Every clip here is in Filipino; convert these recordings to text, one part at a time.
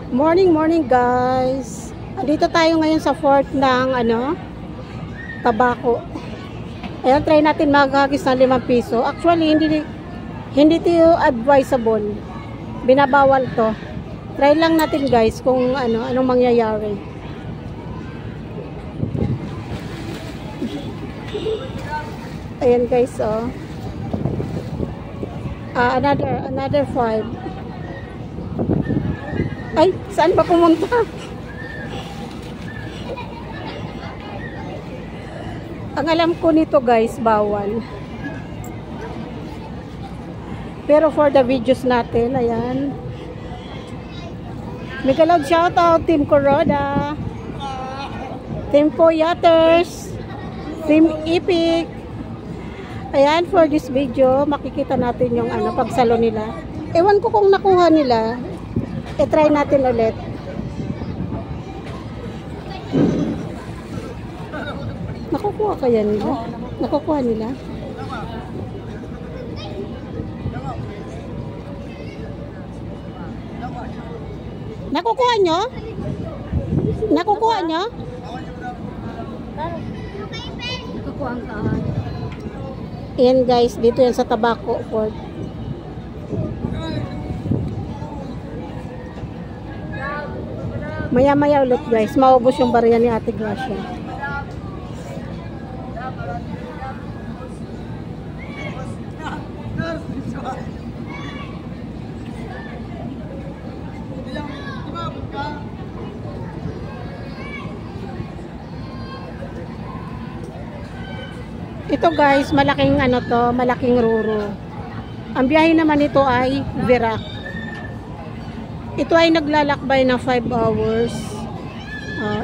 Morning guys. Dito tayo ngayon sa fort ng Tabaco. Ayan, try natin maghagis ng 5 piso. Actually, hindi ito advisable. Binabawal to. Try lang natin guys kung anong mangyayari. Ayan guys, oh. Another 5. Ay, saan ba pumunta? Ang alam ko nito guys, bawal. Pero for the videos natin, ayan. Mega loud shoutout, Team Kuroda, Team Poyaters, Team Epic. Ayan, for this video, makikita natin yung pagsalo nila. Ewan ko kung nakuha nila. I-try natin ulit. Nakukuha kaya nila? Nakukuha nila? Nakukuha nyo? Nakukuha nyo? Nakukuha ang kahan. Ayan guys, dito yan sa Tabaco Fort. Maya-maya ulit guys, maubos yung barya ni Ate Gracia. Ito guys, malaking malaking ruro. Ang biyahe naman ito ay Virac. Ito ay naglalakbay na 5 hours.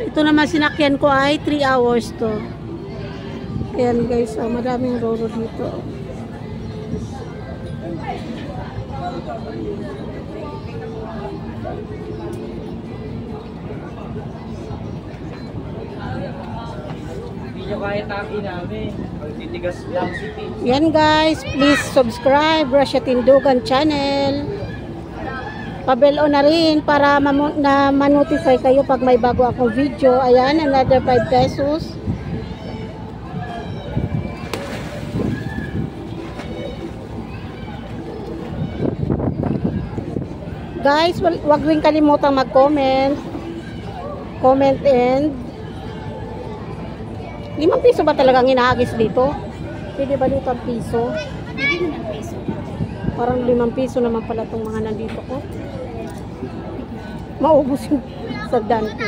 Ito naman sinakyan ko ay 3 hours to. Ayan guys, madaming roro dito. Yan guys, please subscribe Gracia Tindugan channel. Pa-bell on na rin para ma-notify kayo pag may bago akong video. Ayan, another 5 pesos. Guys, wag rin kalimutang mag-comment. Comment and 5 piso ba talagang hinahagis dito? Pwede ba dito ang piso? Pwede naman piso. Parang 5 piso naman pala itong mga nandito ko. Maubos yung sagdan ko.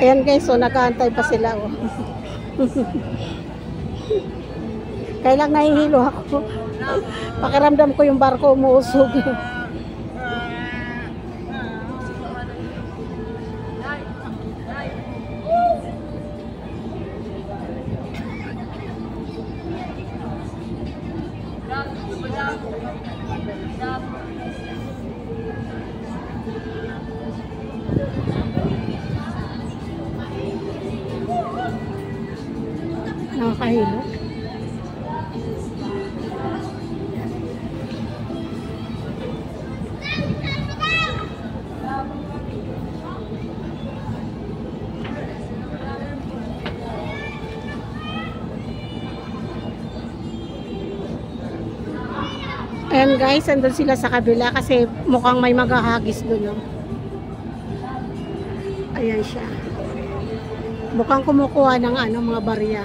Ayan guys, so nakaantay pa sila. Oh. Kaya lang nahihilo ako. Pakiramdam ko yung barko umuusog. Nakakahilo. Ayan guys, andun sila sa kabila kasi mukhang may maghahagis doon. No? Ayan siya. Mukhang kumukuha ng mga barya.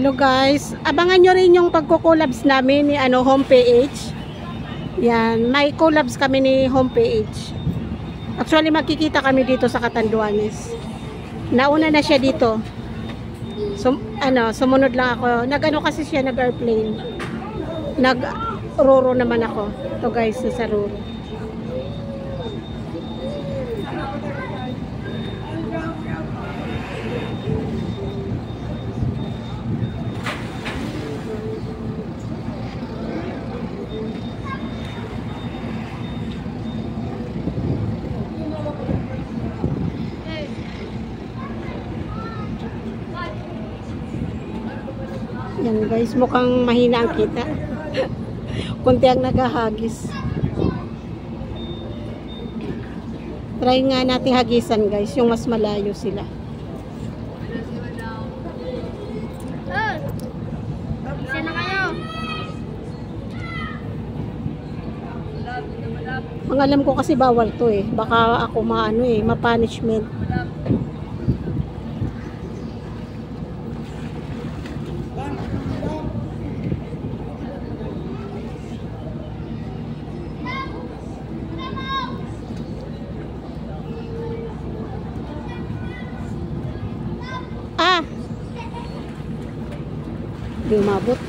Hello guys, abangan nyo rin yung pagko-collabs namin ni homepage. Yan, may collabs kami ni homepage. Actually magkikita kami dito sa Catanduanes. Nauna na siya dito. Sumunod lang ako. Kasi siya, nag-airplane. Nag-roro naman ako. Ito guys, nasa roro. Yan guys, mukhang mahina ang kita. Kunti ang nagahagis. Try nga natin hagisan guys, yung mas malayo sila. Isa na kayo. Ang alam ko kasi bawal to eh. Baka ako ma-punishment. Di umabot.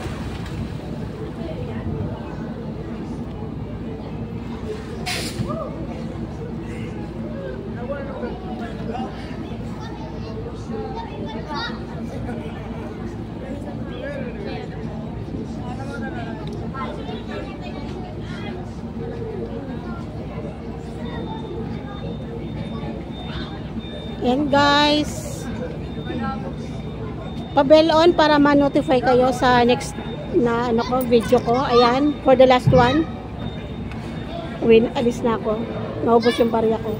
Yan guys, pa-bell on para ma-notify kayo sa next na video ko. Ayan, for the last one. Alis na ako. Naubos yung barya ko.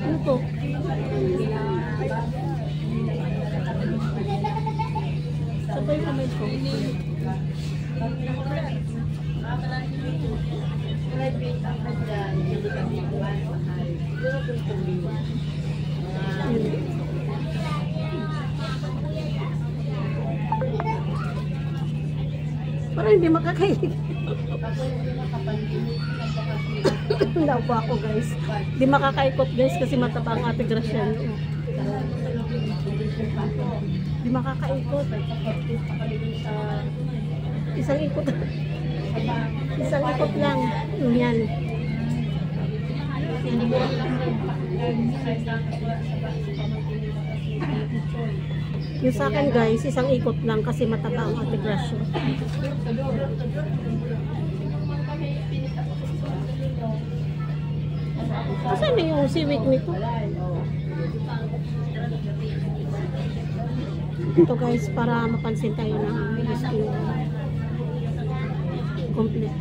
Ano to? Sabay kamay ko. Parang hindi makakain. Wala po ako guys. Hindi makakaikot guys kasi mataba ang Ate Gracia. Hindi makakaikot. Isang ikot. Isang ikot lang. Yan. Yung sa akin guys, isang ikot lang kasi mataba ang Ate Gracia. Saan na yung seaweed nito? Ito guys, para mapansin tayo na gusto complete.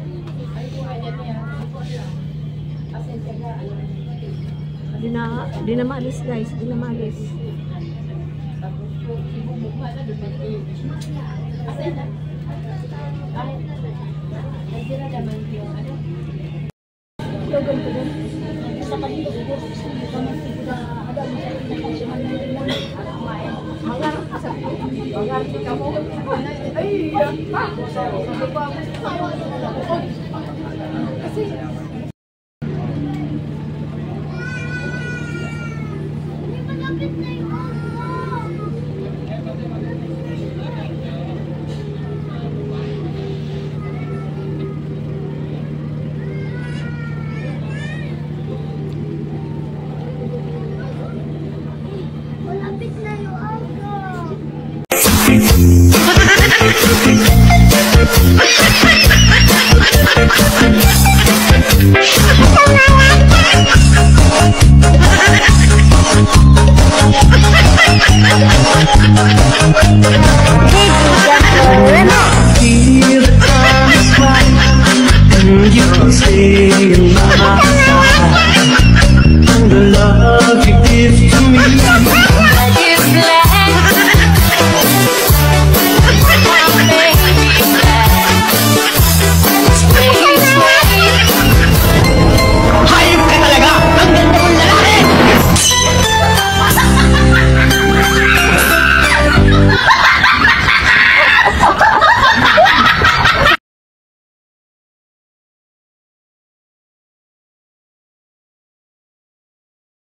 Di na maalis guys, di na maalis. Kasi